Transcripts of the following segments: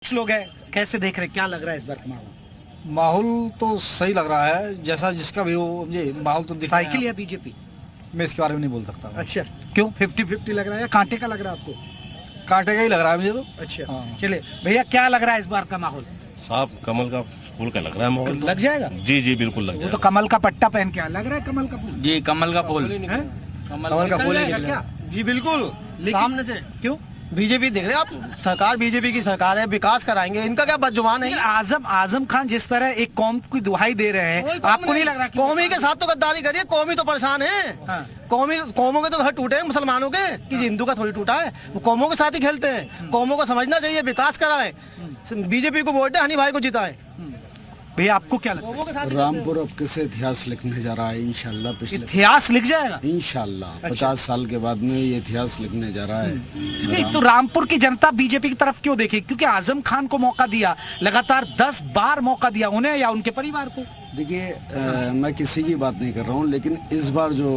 कुछ लोग हैं, कैसे देख रहे हैं, क्या लग रहा है इस बार का माहौल? माहौल तो सही लग रहा है, जैसा जिसका भी हो। ये माहौल तो दिख रहा है। साइकिल या बीजेपी? मैं इसके बारे में नहीं बोल सकता। अच्छा, क्यों 50-50 लग रहा है या कांटे का लग रहा है आपको? कांटे का ही लग रहा है मुझे तो। अच्छा हाँ। चलिए भैया, क्या लग रहा है इस बार का माहौल? साफ कमल का फूल का लग रहा है माहौल। लग जाएगा? जी जी बिल्कुल लग वो जाएगा। तो कमल का पट्टा पहन के आया, लग रहा है कमल का फूल। जी कमल का फूल हैं? कमल का फूल निकल जाएगा क्या? जी बिल्कुल सामने से क्यों? बीजेपी देख रहे हैं आप, सरकार बीजेपी की सरकार है, विकास कराएंगे, इनका क्या बदजुबान है। आजम खान जिस तरह एक कौम की दुहाई दे रहे हैं, आपको नहीं लग रहा कि कौमी के साथ तो गद्दारी करिए, कौमी तो परेशान है। हाँ। कौमों के तो घर टूटे हैं मुसलमानों के, किसी हिंदू का थोड़ी टूटा है। वो कौमों के साथ ही खेलते हैं। कौमों को समझना चाहिए, विकास कराए, बीजेपी को वोट दे, हनी भाई को जिताए। भैया आपको क्या लगता है? रामपुर अब किसे इतिहास लिखने जा रहा है? इंशाल्लाह पिछले इतिहास लिख जाएगा? इंशाल्लाह 50 साल के बाद में ये इतिहास लिखने जा रहा है। नहीं तो रामपुर की जनता बीजेपी की तरफ क्यों देखे? क्योंकि आजम खान को मौका दिया, लगातार 10 बार मौका दिया उन्हें या उनके परिवार को। देखिए मैं किसी की बात नहीं कर रहा हूँ, लेकिन इस बार जो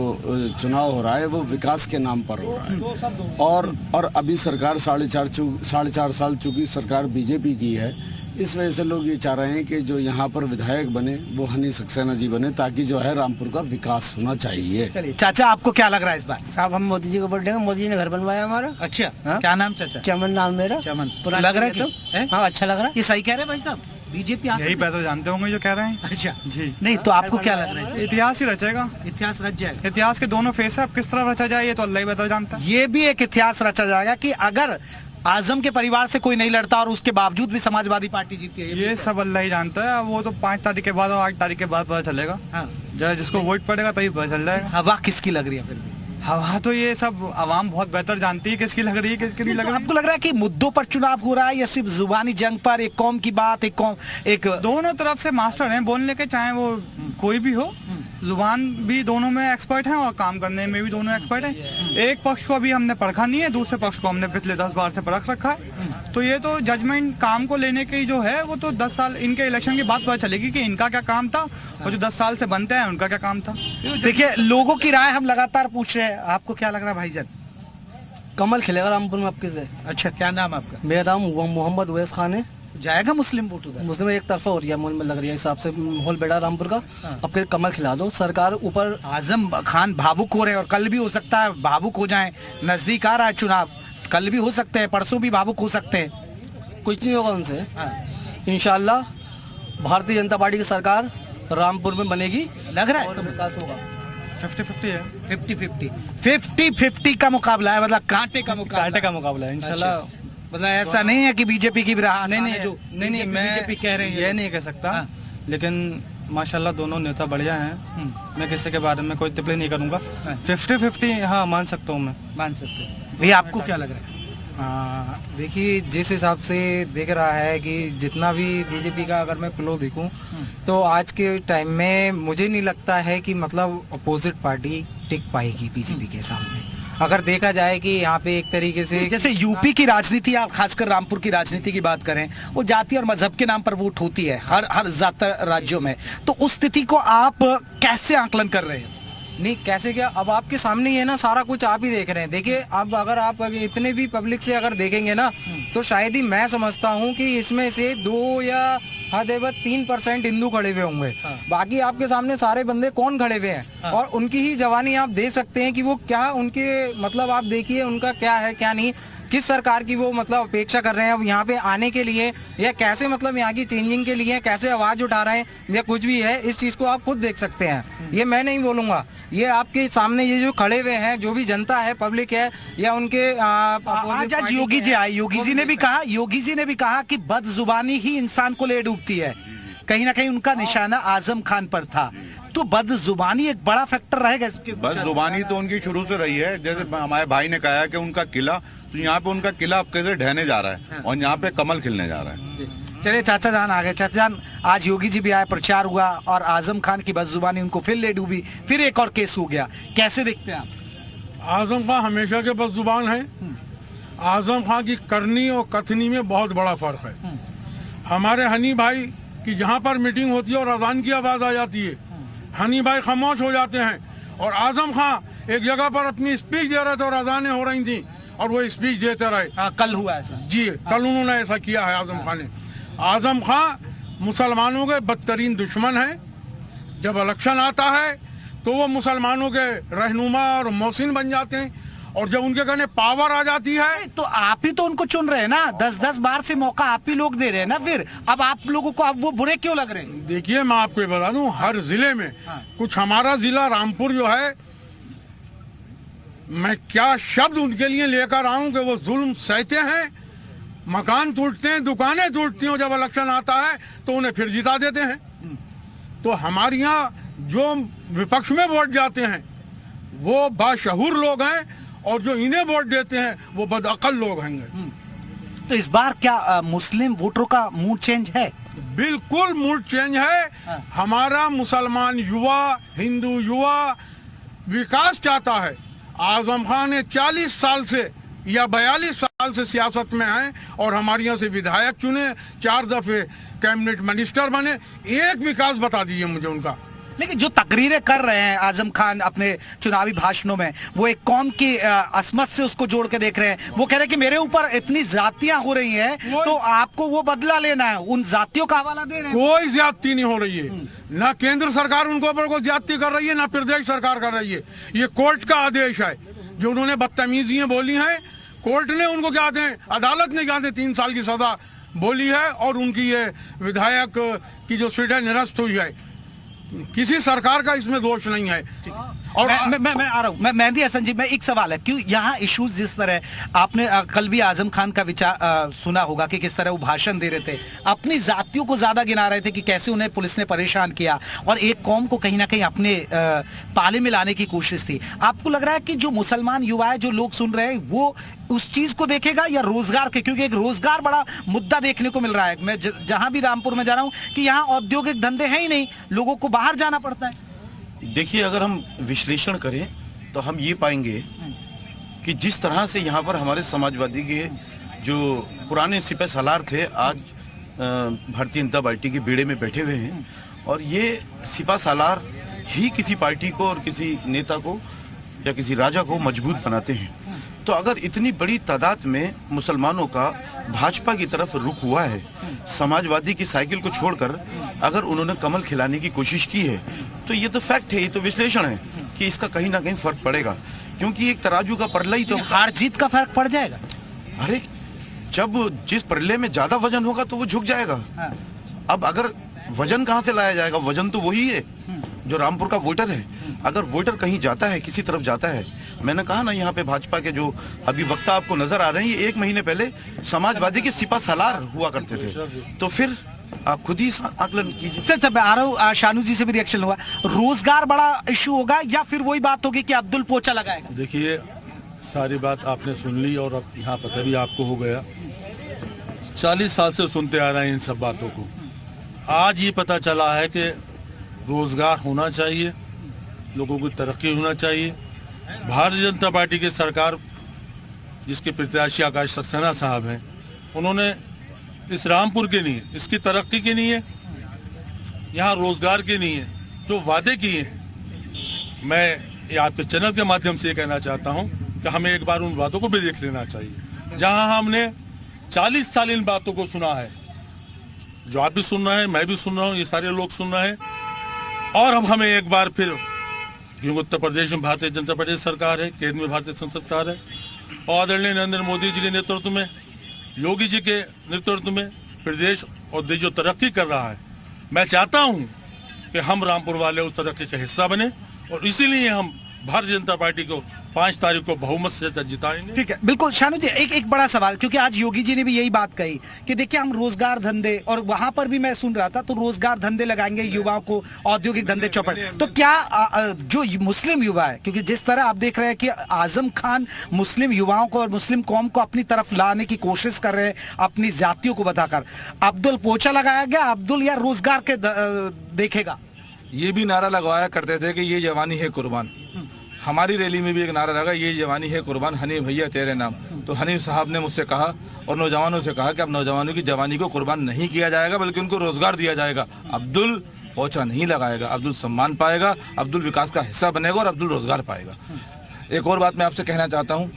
चुनाव हो रहा है वो विकास के नाम पर हो रहा है। और अभी सरकार 4.5 साल चूंकि सरकार बीजेपी की है, इस वजह से लोग ये चाह रहे हैं कि जो यहाँ पर विधायक बने वो हनी सक्सेना जी बने, ताकि जो है रामपुर का विकास होना चाहिए। चलिए चाचा, आपको क्या लग रहा है इस बार? साहब हम मोदी जी को वोट देंगे, मोदी जी ने घर बनवाया हमारा। अच्छा, हाँ? क्या नाम चाचा? चमन नाम मेरा। चमन पुराना लग रहा है तो है? हाँ, अच्छा लग रहा है। ये सही कह रहे हैं भाई साहब, बीजेपी यही बेहतर जानते होंगे जो कह रहे हैं। अच्छा जी। नहीं तो आपको क्या लग रहा है? इतिहास ही रचेगा। इतिहास रच जाएगा? इतिहास के दोनों फेस है, अब किस तरह रचा जाए ये तो अल्लाह ही बेहतर जानता है। ये भी एक इतिहास रचा जाएगा कि अगर आजम के परिवार से कोई नहीं लड़ता और उसके बावजूद भी समाजवादी पार्टी जीती है। ये सब अल्लाह ही जानता है। वो तो 5 तारीख के बाद और 8 तारीख के बाद पता चलेगा। हाँ। जब जिसको वोट पड़ेगा तभी पता चल जाएगा। हवा किसकी लग रही है फिर भी? हवा तो ये सब आवाम बहुत बेहतर जानती है किसकी लग रही है किसकी नहीं लग तो रही। आपको लग रहा है कि मुद्दों पर चुनाव हो रहा है या सिर्फ जुबानी जंग पर? एक कौम की बात, एक दोनों तरफ से मास्टर हैं बोलने के, चाहे वो कोई भी हो। जुबान भी दोनों में एक्सपर्ट हैं और काम करने में भी दोनों एक्सपर्ट हैं। एक पक्ष को अभी हमने परखा नहीं है, दूसरे पक्ष को हमने पिछले 10 बार से परख रखा है। तो ये तो जजमेंट काम को लेने की जो है वो तो 10 साल इनके इलेक्शन के बाद पता चलेगी कि इनका क्या काम था और जो 10 साल से बनते हैं उनका क्या काम था। देखिए, लोगों की राय हम लगातार पूछ रहे हैं, आपको क्या लग रहा है भाईजान? कमल खिलेगा रामपुर में आपके से। अच्छा, क्या नाम आपका? मेरा नाम मोहम्मद उवैस खान है। जाएगा मुस्लिम वोट उधर? मुस्लिम एक तरफा हो रही है, मोल में लग रही है हिसाब से माहौल बेटा रामपुर का। अब फिर कमल खिला दो, सरकार ऊपर। आजम खान भावुक हो रहे हैं और कल भी हो सकता है भावुक हो जाएं। नजदीक आ रहा है चुनाव, कल भी हो सकते हैं, परसों भी भावुक हो सकते हैं। कुछ नहीं होगा उनसे। हाँ। इंशाल्लाह भारतीय जनता पार्टी की सरकार रामपुर में बनेगी। लग रहा और है विकास होगा। 50-50 है। 50-50 का मुकाबला है, मतलब कांटे का मुकाबला। कांटे का मुकाबला है इंशाल्लाह। मतलब ऐसा नहीं है कि बीजेपी की भी राह नहीं आसान है जो नहीं मैं बीजेपी कह रहे हैं ये नहीं कह सकता। हाँ। लेकिन माशाल्लाह दोनों नेता बढ़िया हैं। मैं किसी के बारे में कोई टिप्पणी नहीं करूंगा। 50-50 हाँ मान सकता हूँ मैं। मान सकते हैं। भैया आपको क्या लग रहा है? देखिए जिस हिसाब से दिख रहा है कि जितना भी बीजेपी का अगर मैं फ्लो देखूं तो आज के टाइम में मुझे नहीं लगता है कि मतलब अपोजिट पार्टी टिक पाएगी बीजेपी के सामने। अगर देखा जाए कि यहाँ पे एक तरीके से जैसे यूपी की राजनीति, आप खासकर रामपुर की राजनीति की बात करें, वो जाति और मजहब के नाम पर वोट होती है हर ज्यादातर राज्यों में। तो उस स्थिति को आप कैसे आकलन कर रहे हैं? नहीं कैसे क्या, अब आपके सामने ही है ना, सारा कुछ आप ही देख रहे हैं। देखिए अब अगर आप इतने भी पब्लिक से अगर देखेंगे ना तो शायद ही मैं समझता हूँ कि इसमें से 2 या हद 3% हिंदू खड़े हुए होंगे। बाकी आपके सामने सारे बंदे कौन खड़े हुए हैं और उनकी ही जवानी आप देख सकते हैं कि वो क्या उनके मतलब आप देखिए उनका क्या है क्या नहीं, किस सरकार की वो मतलब अपेक्षा कर रहे हैं अब यहाँ पे आने के लिए, या कैसे मतलब यहाँ की चेंजिंग के लिए कैसे आवाज उठा रहे हैं या कुछ भी है। इस चीज को आप खुद देख सकते हैं, ये मैं नहीं बोलूंगा। ये आपके सामने ये जो खड़े हुए हैं, जो भी जनता है, पब्लिक है या उनके आज योगी जी आए, योगी जी ने भी कहा कि बदजुबानी ही इंसान को ले डूबती है। कहीं ना कहीं उनका निशाना आजम खान पर था। तो बदजुबानी एक बड़ा फैक्टर रहेगा इसके। बदजुबानी तो उनकी शुरू से रही है। जैसे हमारे भाई ने कहा कि उनका किला, तो यहाँ पे उनका किला अब कैसे ढहने जा रहा है और यहाँ पे कमल खिलने जा रहा है। चलिए चाचा जान आ गए। चाचा जान, आज योगी जी भी आए, प्रचार हुआ और आजम खान की बदजुबानी उनको फिर ले डूबी, फिर एक और केस हो गया। कैसे देखते हैं आप? आजम खान हमेशा के बदजुबान है। आजम खान की करनी और कथनी में बहुत बड़ा फर्क है। हमारे हनी भाई की जहाँ पर मीटिंग होती है और अजान की आवाज आ जाती है, हनी भाई खामोश हो जाते हैं। और आजम खान एक जगह पर अपनी स्पीच दे रहे थे और अजानें हो रही थी और वो स्पीच देते रहे। कल हुआ ऐसा जी, कल उन्होंने ऐसा किया है आजम खान ने। आजम खान मुसलमानों के बदतरीन दुश्मन है। जब इलेक्शन आता है तो वो मुसलमानों के रहनुमा और मोहसिन बन जाते हैं, और जब उनके कहने पावर आ जाती है तो आप ही तो उनको चुन रहे हैं ना, 10-10 बार से मौका आप ही लोग दे रहे हैं ना, फिर अब आप लोगों को अब वो बुरे क्यों लग रहे हैं? देखिए, मैं आपको ये बता दूं, हर जिले में कुछ, हमारा जिला रामपुर जो है, मैं क्या शब्द उनके लिए लेकर आऊं कि वो जुल्म सहते हैं, मकान टूटते हैं, दुकानें टूटती हैं, जब इलेक्शन आता है तो उन्हें फिर जिता देते हैं। तो हमारे यहाँ जो विपक्ष में वोट जाते हैं वो बाशहूर लोग हैं, और जो इन्हें वोट देते हैं वो बदअकल लोग हैं। तो इस बार क्या मुस्लिम वोटरों का मूड चेंज है? बिल्कुल मूड चेंज है। हमारा मुसलमान युवा, हिंदू युवा विकास चाहता है। आजम खान ने 40 साल से या 42 साल से सियासत में हैं, और हमारे यहाँ से विधायक चुने, 4 दफे कैबिनेट मिनिस्टर बने। एक विकास बता दीजिए मुझे उनका। लेकिन जो तकरीरें कर रहे हैं आजम खान अपने चुनावी भाषणों में, वो एक कौम की असमत से उसको जोड़ के देख रहे हैं। वो कह रहे हैं कि मेरे ऊपर इतनी जातियां हो रही हैं, तो आपको वो बदला लेना है, उन जातियों का हवाला दे रहे हैं। कोई ज्यादती नहीं हो रही है, ना केंद्र सरकार उनको ऊपर कोई ज्यादती कर रही है, ना प्रदेश सरकार कर रही है। ये कोर्ट का आदेश है। जो उन्होंने बदतमीजियां बोली हैं, कोर्ट ने उनको क्या दें, अदालत ने क्या दें 3 साल की सजा बोली है, और उनकी ये विधायक की जो सीट है निरस्त हुई है। किसी सरकार का इसमें दोष नहीं है। और मैं आ रहा हूँ, मैं मेहंदी हसन जी, मैं एक सवाल है, क्यों यहाँ इश्यूज जिस तरह आपने कल भी आजम खान का विचार सुना होगा कि किस तरह वो भाषण दे रहे थे, अपनी जातियों को ज्यादा गिना रहे थे कि कैसे उन्हें पुलिस ने परेशान किया, और एक कौम को कहीं ना कहीं अपने पाले में लाने की कोशिश थी। आपको लग रहा है कि जो मुसलमान युवा है, जो लोग सुन रहे हैं, वो उस चीज को देखेगा या रोजगार के? क्योंकि एक रोजगार बड़ा मुद्दा देखने को मिल रहा है। मैं जहां भी रामपुर में जा रहा हूं कि यहाँ औद्योगिक धंधे हैं ही नहीं, लोगों को बाहर जाना पड़ता है। देखिए, अगर हम विश्लेषण करें तो हम ये पाएंगे कि जिस तरह से यहाँ पर हमारे समाजवादी के जो पुराने सिपह सालार थे, आज भारतीय जनता पार्टी के बेड़े में बैठे हुए हैं, और ये सिपह सालार ही किसी पार्टी को और किसी नेता को या किसी राजा को मजबूत बनाते हैं। तो अगर इतनी बड़ी तादाद में मुसलमानों का भाजपा की तरफ रुख हुआ है, समाजवादी की साइकिल को छोड़कर अगर उन्होंने कमल खिलाने की कोशिश की है, तो ये तो फैक्ट है, ये तो विश्लेषण है कि इसका कहीं ना कहीं फर्क पड़ेगा। क्योंकि एक तराजू का परला ही तो हार जीत का फर्क पड़ जाएगा। अरे, जब जिस परले में ज्यादा वजन होगा तो वो झुक जाएगा। अब अगर वजन कहाँ से लाया जाएगा? वजन तो वही है जो रामपुर का वोटर है। अगर वोटर कहीं जाता है, किसी तरफ जाता है, मैंने कहा ना, यहाँ पे भाजपा के जो अभी वक्ता आपको नजर आ रहे हैं, ये 1 महीने पहले समाजवादी के सिपा सालार हुआ करते थे। तो फिर आप खुद ही आकलन कीजिए। सर, मैं आ रहा हूँ, शानू जी से भी रिएक्शन हुआ। रोजगार बड़ा इशू होगा या फिर वही बात होगी कि अब्दुल पोचा लगाएगा? देखिए, सारी बात आपने सुन ली और अब यहाँ पता भी आपको हो गया। 40 साल से सुनते आ रहे हैं इन सब बातों को। आज ये पता चला है कि रोजगार होना चाहिए, लोगों की तरक्की होना चाहिए। भारतीय जनता पार्टी की सरकार, जिसके प्रत्याशी आकाश सक्सेना साहब हैं, उन्होंने इस रामपुर के लिए, इसकी तरक्की के लिए, यहाँ रोजगार के लिए जो वादे किए हैं, मैं ये आपके चैनल के माध्यम से ये कहना चाहता हूँ कि हमें एक बार उन वादों को भी देख लेना चाहिए। जहाँ हमने 40 साल इन बातों को सुना है, जो आप भी सुन रहे हैं, मैं भी सुन रहा हूँ, ये सारे लोग सुन रहे हैं, और अब हमें एक बार फिर, क्योंकि उत्तर प्रदेश में भारतीय जनता पार्टी सरकार है, केंद्र में भारतीय संसद सरकार है, और आदरणीय नरेंद्र मोदी जी के नेतृत्व में, योगी जी के नेतृत्व में प्रदेश और देश जो तरक्की कर रहा है, मैं चाहता हूं कि हम रामपुर वाले उस तरक्की का हिस्सा बने, और इसीलिए हम भारतीय जनता पार्टी को 5 तारीख को बहुमत से जिताएंगे। ठीक है, बिल्कुल। शानू जी, एक बड़ा सवाल, क्योंकि आज योगी जी ने भी यही बात कही कि देखिए हम रोजगार धंधे, और वहां पर भी मैं सुन रहा था, तो रोजगार धंधे लगाएंगे, युवाओं को औद्योगिक धंधे चौपट। तो क्या जो मुस्लिम युवा है, क्योंकि जिस तरह आप देख रहे हैं कि आजम खान मुस्लिम युवाओं को और मुस्लिम कौम को अपनी तरफ लाने की कोशिश कर रहे हैं, अपनी जातियों को बताकर, अब्दुल पोचा लगाया गया, अब्दुल या रोजगार के देखेगा? ये भी नारा लगवाया करते थे कि ये जवानी है कुर्बान। हमारी रैली में भी एक नारा लगा, ये जवानी है कुर्बान, हनीफ भैया तेरे नाम। तो हनीफ साहब ने मुझसे कहा और नौजवानों से कहा कि अब नौजवानों की जवानी को कुर्बान नहीं किया जाएगा, बल्कि उनको रोजगार दिया जाएगा। अब्दुल पोचा नहीं लगाएगा, अब्दुल सम्मान पाएगा, अब्दुल विकास का हिस्सा बनेगा और अब्दुल रोजगार पाएगा। एक और बात मैं आपसे कहना चाहता हूँ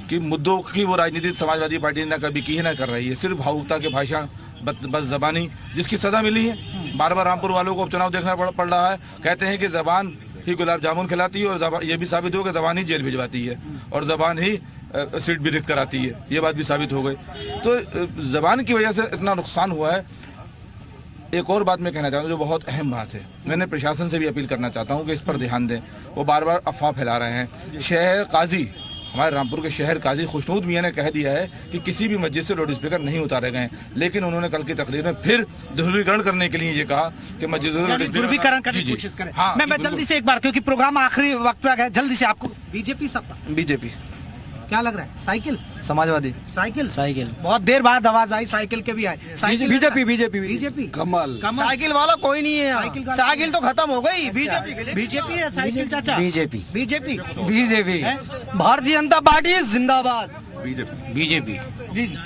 कि मुद्दों की वो राजनीति समाजवादी पार्टी ने कभी की ही ना कर रही है। सिर्फ भावुकता के भाषण, बस जबानी, जिसकी सजा मिली है। बार बार रामपुर वालों को उपचुनाव देखना पड़ रहा है। कहते हैं कि जबान ही गुलाब जामुन खिलाती है और ये भी साबित हो कि जबान ही जेल भिजवाती है और जबान ही सीट भी रिक्त कराती है। ये बात भी साबित हो गई। तो जबान की वजह से इतना नुकसान हुआ है। एक और बात मैं कहना चाहता हूँ जो बहुत अहम बात है, मैंने प्रशासन से भी अपील करना चाहता हूँ कि इस पर ध्यान दें। वो बार बार अफवाह फैला रहे हैं। शहर काजी, हमारे रामपुर के शहर काजी खुशनूद मियां ने कह दिया है कि किसी भी मस्जिद से लाउड स्पीकर नहीं उतारे गए, लेकिन उन्होंने कल की तकरीर में फिर ध्रुवीकरण करने के लिए ये कहा कि मस्जिद से लाउड स्पीकर ध्रुवीकरण करने की कोशिश करें। हाँ, मैं जल्दी से एक बार, क्योंकि प्रोग्राम आखिरी वक्त पे आ गया, जल्दी से आपको बीजेपी सत्ता, बीजेपी क्या लग रहा है? साइकिल, समाजवादी, साइकिल बहुत देर बाद आवाज आई साइकिल के भी आए। बीजेपी कमल साइकिल वाला कोई नहीं है, साइकिल तो खत्म हो गई। बीजेपी है साइकिल चाचा। बीजेपी भारतीय जनता पार्टी जिंदाबाद।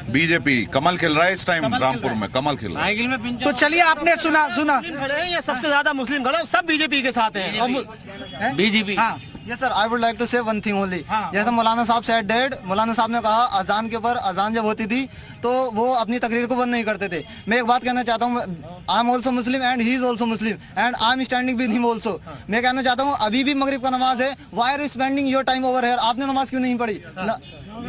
बीजेपी कमल खिल रहा है इस टाइम रामपुर में, कमल खिल रहा है। तो चलिए, आपने सुना खड़े हैं या सबसे ज्यादा मुस्लिम खड़े, सब बीजेपी के साथ हैं। BJP. Yes sir, I would like to say one thing only. जैसे मौलाना साहब said that, मौलाना साहब ने कहा अजान के ऊपर, अजान जब होती थी तो वो अपनी तकरीर को बंद नहीं करते थे। मैं एक बात कहना चाहता हूँ, I am also Muslim and he is also Muslim and I am standing with him also. मैं कहना चाहता हूँ अभी भी मगरिब का नमाज है, why are you spending your time over here? आपने नमाज क्यों नहीं पढ़ी?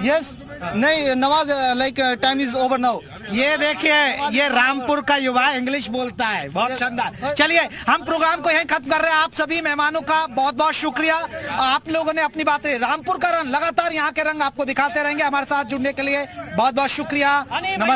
यस नहीं, नमाज like time is over now. ये देखिए, ये रामपुर का युवा इंग्लिश बोलता है, बहुत शानदार। चलिए, हम प्रोग्राम को यहीं खत्म कर रहे हैं। आप सभी मेहमानों का बहुत बहुत शुक्रिया। आप लोगों ने अपनी बातें, रामपुर का रंग लगातार, यहाँ के रंग आपको दिखाते रहेंगे। हमारे साथ जुड़ने के लिए बहुत बहुत शुक्रिया। नमस्ते।